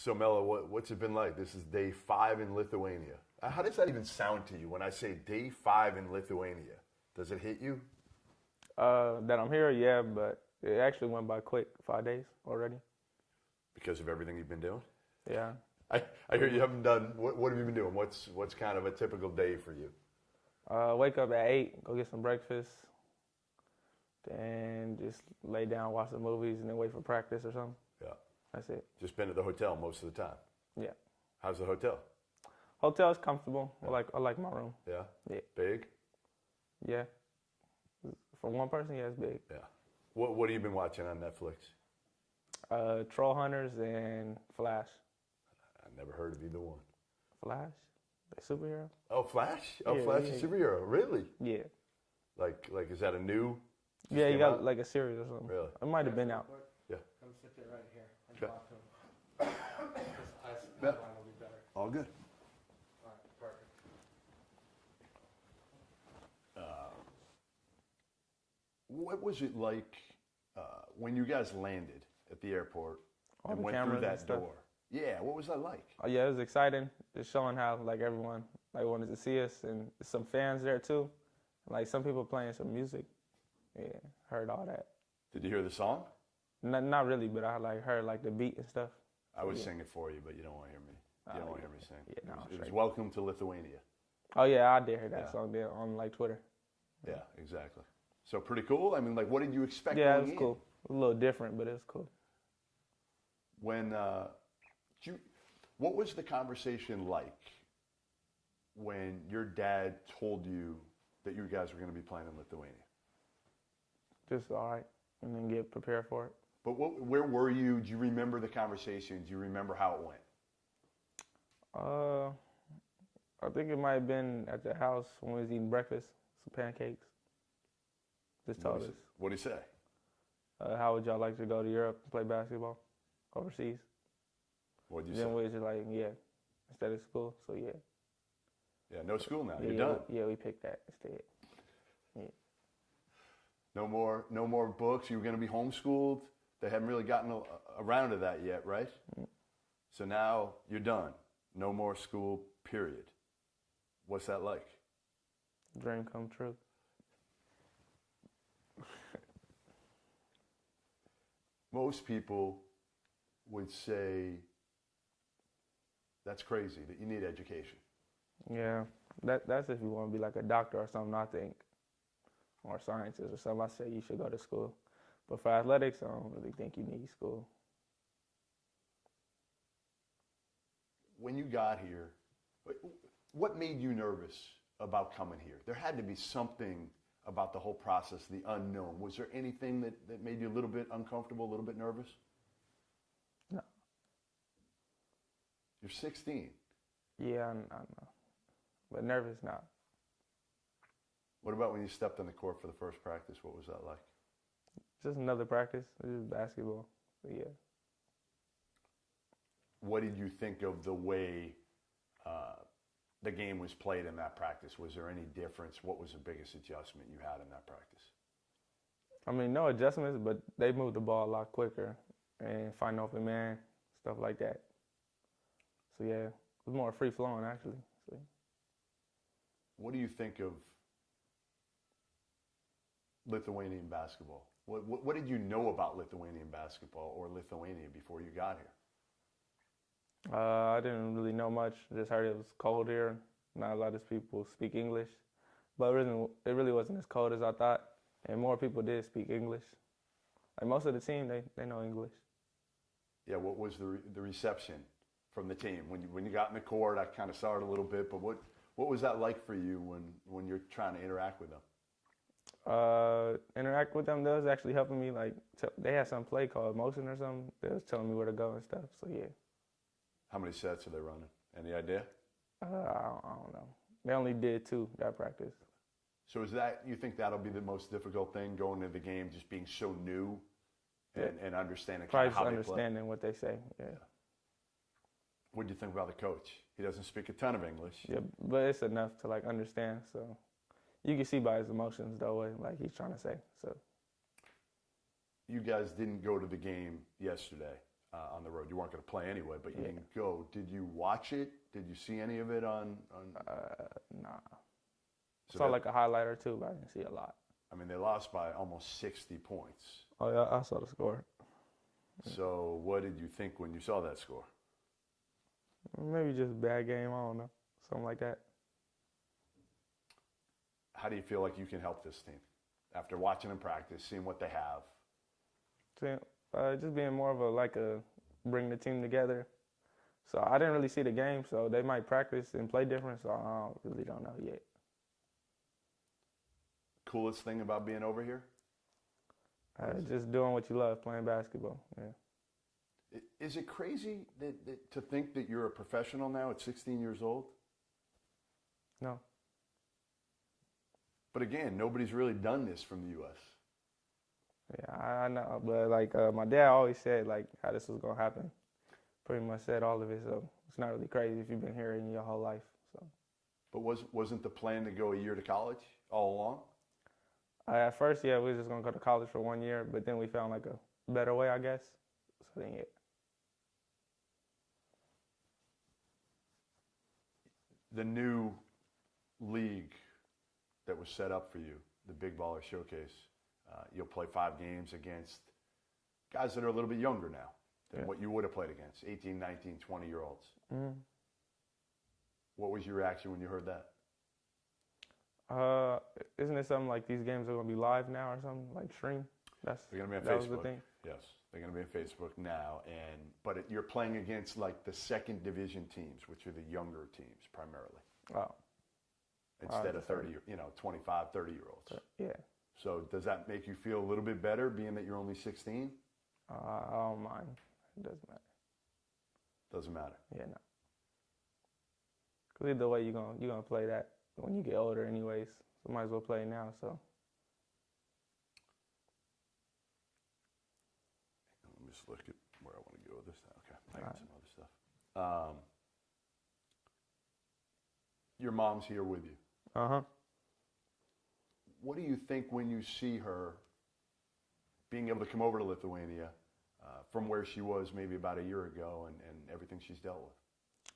So, Melo, what's it been like? This is day 5 in Lithuania. How does that even sound to you when I say day 5 in Lithuania? Does it hit you? That I'm here, yeah, but it actually went by quick, 5 days already. Because of everything you've been doing? Yeah. I hear you haven't done, what have you been doing? What's kind of a typical day for you? Wake up at 8, go get some breakfast, then just lay down, watch some movies, and then wait for practice or something. Yeah. That's it. Just been at the hotel most of the time? Yeah. How's the hotel? Hotel's comfortable. Yeah. I like my room. Yeah? Yeah. Big? Yeah. For one person, yeah, it's big. Yeah. What have you been watching on Netflix? Troll Hunters and Flash. I never heard of either one. Flash? The superhero? Oh, Flash? Oh, Yeah, Flash yeah. is a superhero. Really? Yeah. Like is that a new? Yeah, you came got out? like a series or something. Really? It might have been out. Yeah. Come sit there right here and Okay. talk to him. This Yeah. line will be better. All good. All right, perfect. What was it like when you guys landed at the airport All and the went through cameras and that stuff. door? Yeah, what was that like? Oh yeah, it was exciting. Just showing how like everyone like wanted to see us, and some fans there too. Like some people playing some music. Yeah, heard all that. Did you hear the song? Not really, but I like heard like the beat and stuff. I would Yeah. sing it for you, but you don't want to hear me. You don't want to hear me sing. Yeah, no, it was straight. Welcome to Lithuania. Oh yeah, I did hear that Yeah. song there on like Twitter. Yeah, exactly. So pretty cool. I mean, like, what did you expect? Yeah, it going was in? cool. It was a little different, but it was cool. When what was the conversation like when your dad told you that you guys were going to be playing in Lithuania? Just all right, and then get prepared for it. But where were you? Do you remember the conversation? Do you remember how it went? I think it might have been at the house when we was eating breakfast, some pancakes. Just told us, What did he say? how would y'all like to go to Europe and play basketball overseas? What did you Then say? we was just like, yeah, instead of school, so yeah. Yeah, no school now. Yeah, You're yeah, done. Yeah, we picked that instead. Yeah. No more books. You were going to be homeschooled. They haven't really gotten around to that yet, right? So now you're done. No more school, period. What's that like? Dream come true. Most people would say that's crazy, that you need education. Yeah, that's if you want to be like a doctor or something, I think, or a scientist or something. I say you should go to school. But for athletics, I don't really think you need school. When you got here, what made you nervous about coming here? There had to be something about the whole process, the unknown. Was there anything that made you a little bit uncomfortable, a little bit nervous? No. You're 16. Yeah, I know. But nervous, not. What about when you stepped on the court for the first practice? What was that like? Just another practice. It's just basketball. But yeah. What did you think of the way the game was played in that practice? Was there any difference? What was the biggest adjustment you had in that practice? I mean, no adjustments, but they moved the ball a lot quicker and find open man, stuff like that. So yeah, it was more free flowing actually. So. What do you think of Lithuanian basketball? What did you know about Lithuanian basketball or Lithuania before you got here? I didn't really know much. Just heard it was cold here. Not a lot of people speak English. But it really wasn't as cold as I thought. And more people did speak English. Like most of the team, they know English. Yeah, what was the reception from the team? When you got in the court, I kind of saw it a little bit, but what was that like for you when you're trying to interact with them? Interact with them, they was actually helping me. Like they had some play called motion or something. They was telling me where to go and stuff. So yeah. How many sets are they running? Any idea? I don't know. They only did 2 that practice. So you think that'll be the most difficult thing going into the game, just being so new and understanding kind Probably of just how they play? understanding what they say. Yeah. What do you think about the coach? He doesn't speak a ton of English. Yeah, but it's enough to like understand. So you can see by his emotions though what like he's trying to say. So You guys didn't go to the game yesterday. on the road. You weren't going to play anyway, but you Yeah. didn't go. Did you watch it? Did you see any of it on? Nah. So Saw that- like a highlight or two, but I didn't see a lot. I mean, they lost by almost 60 points. Oh yeah, I saw the score. So what did you think when you saw that score? Maybe just a bad game. I don't know, something like that. How do you feel like you can help this team after watching them practice, seeing what they have? Just being more of a bring the team together. So I didn't really see the game, so they might practice and play different. So I really don't know yet. Coolest thing about being over here? Just doing what you love, playing basketball. Yeah. Is it crazy to think that you're a professional now at 16 years old? No. But again, nobody's really done this from the U.S. Yeah, I know, but my dad always said how this was gonna happen. Pretty much said all of it, so it's not really crazy if you've been here in your whole life. So. But wasn't the plan to go a year to college all along? At first, yeah, we were just gonna go to college for 1 year, but then we found a better way, I guess. So then, yeah. The new league that was set up for you, the Big Baller Showcase, you'll play 5 games against guys that are a little bit younger now than what you would have played against, 18, 19, 20-year-olds. Mm-hmm. What was your reaction when you heard that? Isn't it something like these games are gonna be live now or something, stream? They're gonna be on that Facebook. was the thing? Yes, they're gonna be on Facebook now, but you're playing against the second division teams, which are the younger teams primarily. Oh. Instead of 30, 25, 30-year-olds. Yeah. So does that make you feel a little bit better, being that you're only 16? I don't mind. It doesn't matter. Doesn't matter. Yeah, no. Because either way, you're gonna play that when you get older anyways. So might as well play now, so. Let me just look at where I want to go with this now. Okay, I got All right. some other stuff. Your mom's here with you. Uh-huh. What do you think when you see her being able to come over to Lithuania from where she was maybe about a year ago and everything she's dealt with?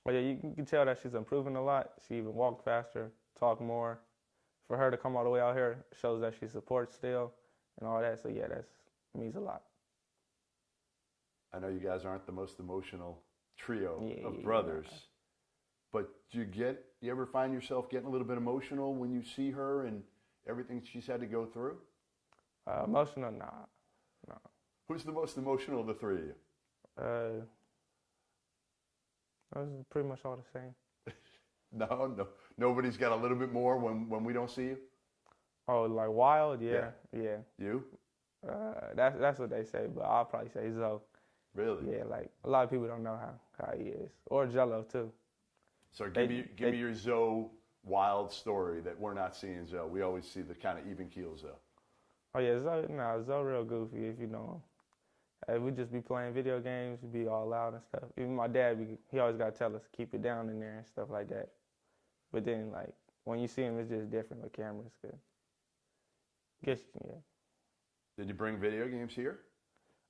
Well, yeah, you can tell that she's improving a lot. She even walked faster, talked more. For her to come all the way out here shows that she supports still and all that. So, yeah, that means a lot. I know you guys aren't the most emotional trio Yeah, of brothers, but do you ever find yourself getting a little bit emotional when you see her and everything she's had to go through? Emotional? Nah. No. Who's the most emotional of the three of you? That's pretty much all the same. No, nobody's got a little bit more when we don't see you. Oh, wild? Yeah. You? That's what they say, but I'll probably say Zoe. Really? Yeah, a lot of people don't know how he is, or Jello too. So give me your Zoe wild story that we're not seeing Zoe. We always see the kind of even keel Zoe. Oh yeah, Zoe real goofy if you know him. Hey, we just be playing video games, we be all loud and stuff. Even my dad, he always got to tell us keep it down in there and stuff like that. But then, when you see him, it's just different with cameras. Guess, yeah. Did you bring video games here?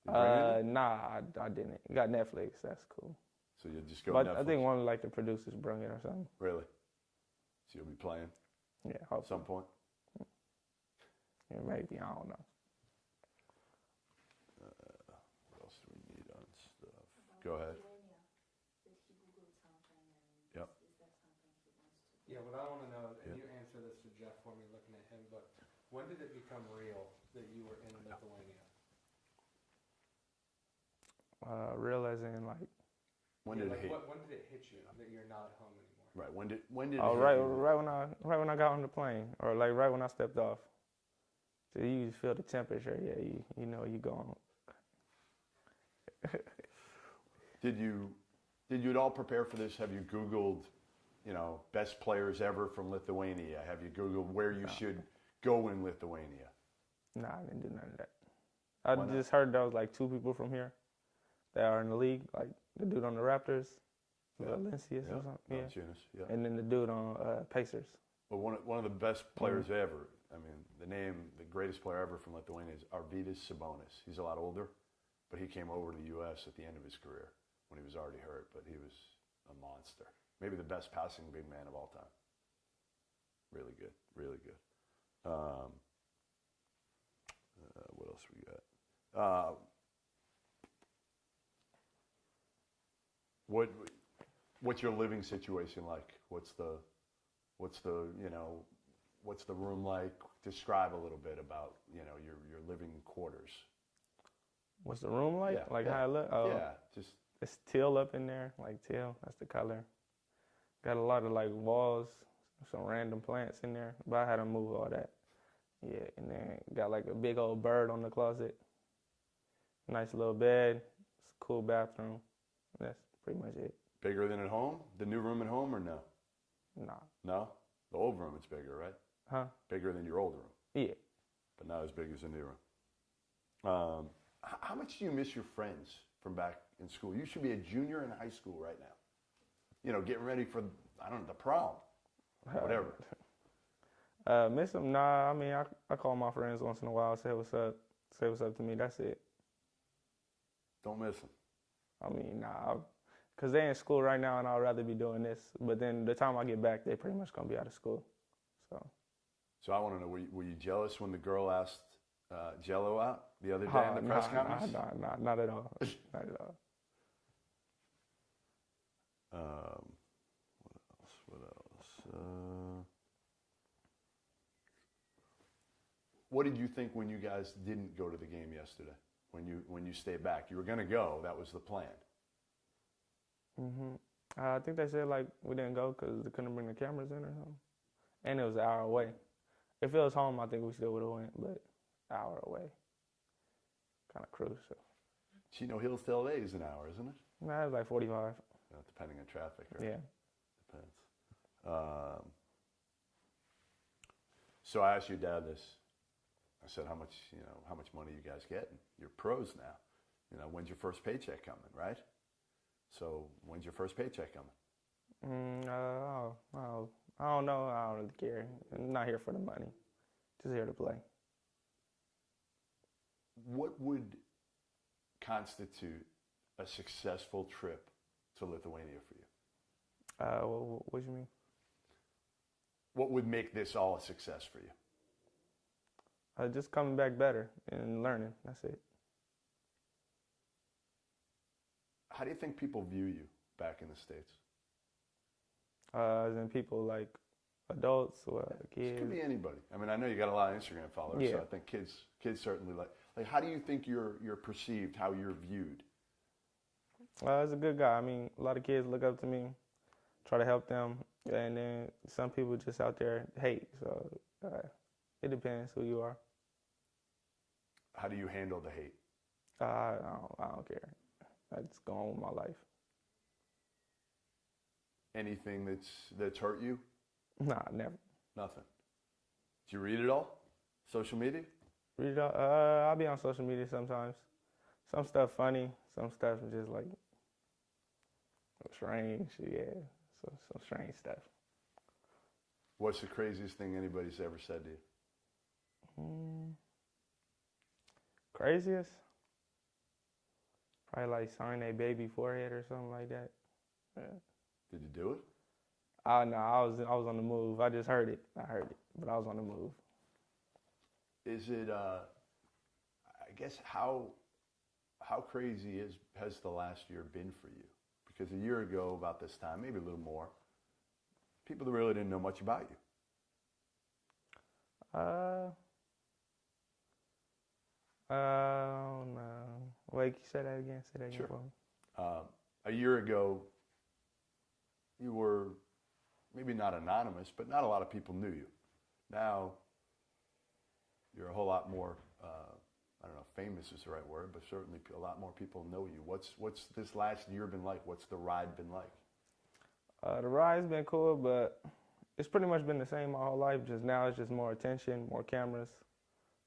Nah, I didn't. Got Netflix, that's cool. So you just go But Netflix? I think one of the producers brought it or something. Really? So you'll be playing Yeah, at hopefully. some point? Yeah, maybe, I don't know. What else do we need on stuff? Go ahead. Yep. Yeah, what I want to know, and you answer this to Jeff for me looking at him, but when did it become real that you were in Lithuania? Real as in When did it hit? When did it hit you that you're not at home anymore? Right. When did oh, it right, hit you? right when I got on the plane, or right when I stepped off. So you just feel the temperature. Yeah, you know you going. Did you at all prepare for this? Have you Googled, best players ever from Lithuania? Have you Googled where you should go in Lithuania? Nah, I didn't do none of that. I Why not? just heard there was 2 people from here that are in the league, the dude on the Raptors, Valencius or something. Yeah. Valanciunas, yeah. And then the dude on Pacers. But one of the best players ever. I mean, the greatest player ever from Lithuania is Arvydas Sabonis. He's a lot older. but he came over to the U.S. at the end of his career when he was already hurt, but he was a monster. Maybe the best passing big man of all time. Really good, really good. What else we got? What's your living situation like? What's the room like? Describe a little bit about your living quarters. What's the room like? Yeah. How it look? Oh, Yeah, just it's teal up in there, like teal. That's the color. Got a lot of like walls, some random plants in there, but I had to move all that. Yeah, and then got like a big old bird on the closet. Nice little bed. It's a cool bathroom. That's pretty much it. bigger than at home? The new room at home or no? Nah. No? The old room is bigger, right? Huh? Bigger than your old room. Yeah. But not as big as the new room. How much do you miss your friends from back in school? You should be a junior in high school right now. You know, getting ready for, I don't know, the prom. Whatever. Miss them? Nah, I mean, I call my friends once in a while, say what's up to me. That's it. Don't miss them. I mean, nah, because they're in school right now and I'd rather be doing this. But then the time I get back, they pretty much going to be out of school. So I want to know, were you jealous when the girl asked Jello out the other day in the press conference? Nah, not at all. Not at all. What else? What did you think when you guys didn't go to the game yesterday? When you stayed back, you were going to go. That was the plan. I think they said like we didn't go because they couldn't bring the cameras in or something, and it was an hour away. If it was home, I think we still would have went, but an hour away, kind of crucial. Chino Hills to LA is an hour, isn't it? Nah, it was like 45. Depending on traffic, right? Yeah. Depends. So I asked your dad this. I said, how much money you guys get? You're pros now. When's your first paycheck coming, right? So when's your first paycheck coming? I don't know. I don't really care. I'm not here for the money. Just here to play. What would constitute a successful trip to Lithuania for you? What do you mean? What would make this all a success for you? Just coming back better and learning. That's it. How do you think people view you back in the States? As in people like adults or kids? It could be anybody. I mean, I know you got a lot of Instagram followers, yeah. So I think kids certainly like. How do you think you're perceived? How you're viewed? As a good guy. I mean, a lot of kids look up to me, try to help them, and then some people just out there hate. So it depends who you are. How do you handle the hate? I don't care. I just go on with my life. Anything that's hurt you? Nah, never. Nothing. Do you read it all? Social media? Read it all. I'll be on social media sometimes. Some stuff funny. Some stuff just like strange. Yeah, some strange stuff. What's the craziest thing anybody's ever said to you? Craziest? Probably like sign a baby forehead or something like that. Yeah. Did you do it? No, I was on the move. I just heard it. But I was on the move. Is it? I guess how crazy has the last year been for you? Because a year ago, about this time, maybe a little more, people really didn't know much about you. I don't know. Wait, say that again. Sure. A year ago, you were maybe not anonymous, but not a lot of people knew you. Now, you're a whole lot more, I don't know if famous is the right word, but certainly a lot more people know you. What's this last year been like? What's the ride been like? The ride's been cool, but it's pretty much been the same my whole life. Just now it's just more attention, more cameras,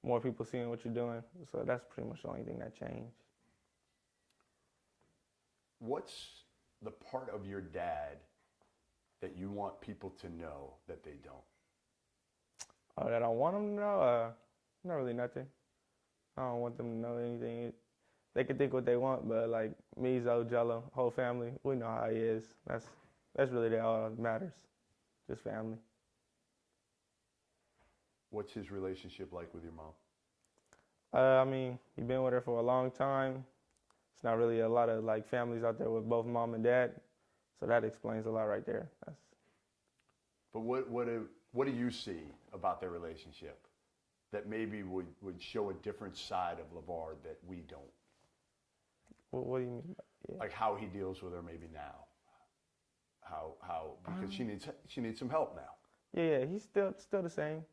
more people seeing what you're doing. So that's pretty much the only thing that changed. What's the part of your dad that you want people to know that they don't? That I want them to know? Not really nothing. I don't want them to know anything. they can think what they want, but like me, Zoe, Jello, whole family, we know how he is. That's really all that matters, just family. What's his relationship like with your mom? I mean, you've been with her for a long time. It's not really a lot of like families out there with both mom and dad, so that explains a lot right there. But what do you see about their relationship that maybe would show a different side of LeVar that we don't? What do you mean? Yeah. Like how he deals with her maybe now. How because she needs some help now. Yeah, he's still the same.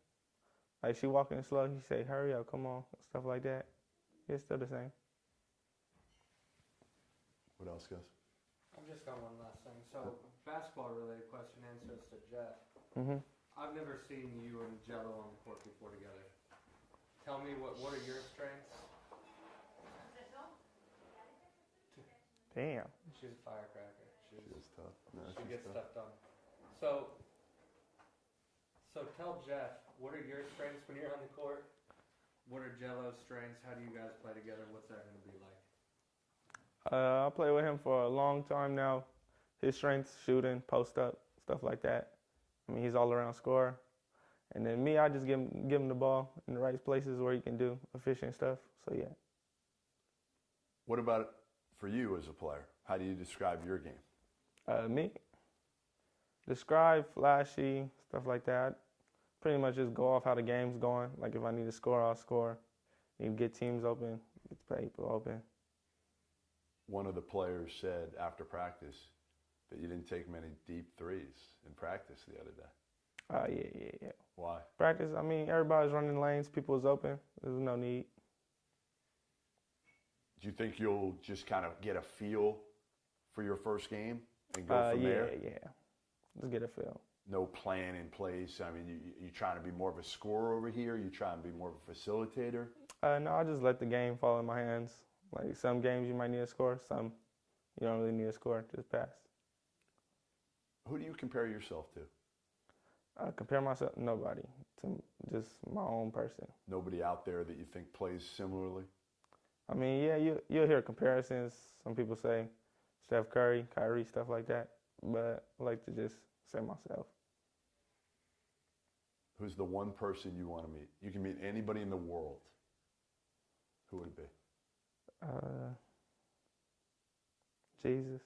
Like she walking slow, he say, "Hurry up, come on," stuff like that. It's still the same. What else, guys? I've just got one last thing. So, basketball related question, answers to Jeff. Mhm. I've never seen you and Jello on the court before together. Tell me what are your strengths? Damn. She's a firecracker. She is tough. No, She she's gets tough. stuff done. So tell Jeff, what are your strengths when you're on the court? What are Jello's strengths? How do you guys play together? What's that going to be like? I played with him for a long time now. His strengths, shooting, post up, stuff like that. I mean, he's all around scorer. And then me, I just give him the ball in the right places where he can do efficient stuff. So yeah. What about for you as a player? How do you describe your game? Me, describe flashy, stuff like that. Pretty much just go off how the game's going. Like if I need to score, I'll score. Need to get teams open, get the people open. One of the players said after practice that you didn't take many deep threes in practice the other day. Yeah. Why? Practice, I mean, everybody's running lanes. People was open. There's no need. Do you think you'll just kind of get a feel for your first game and go from there? Yeah. Just get a feel. No plan in place. I mean, you trying to be more of a scorer over here? You trying to be more of a facilitator? No, I just let the game fall in my hands. Like some games you might need a score, some you don't really need a score. Just pass. Who do you compare yourself to? Compare myself, nobody. To just my own person. Nobody out there that you think plays similarly? I mean, yeah, you'll hear comparisons. Some people say Steph Curry, Kyrie, stuff like that. But I like to just say myself. Who's the one person you want to meet? You can meet anybody in the world. Who would it be? Jesus.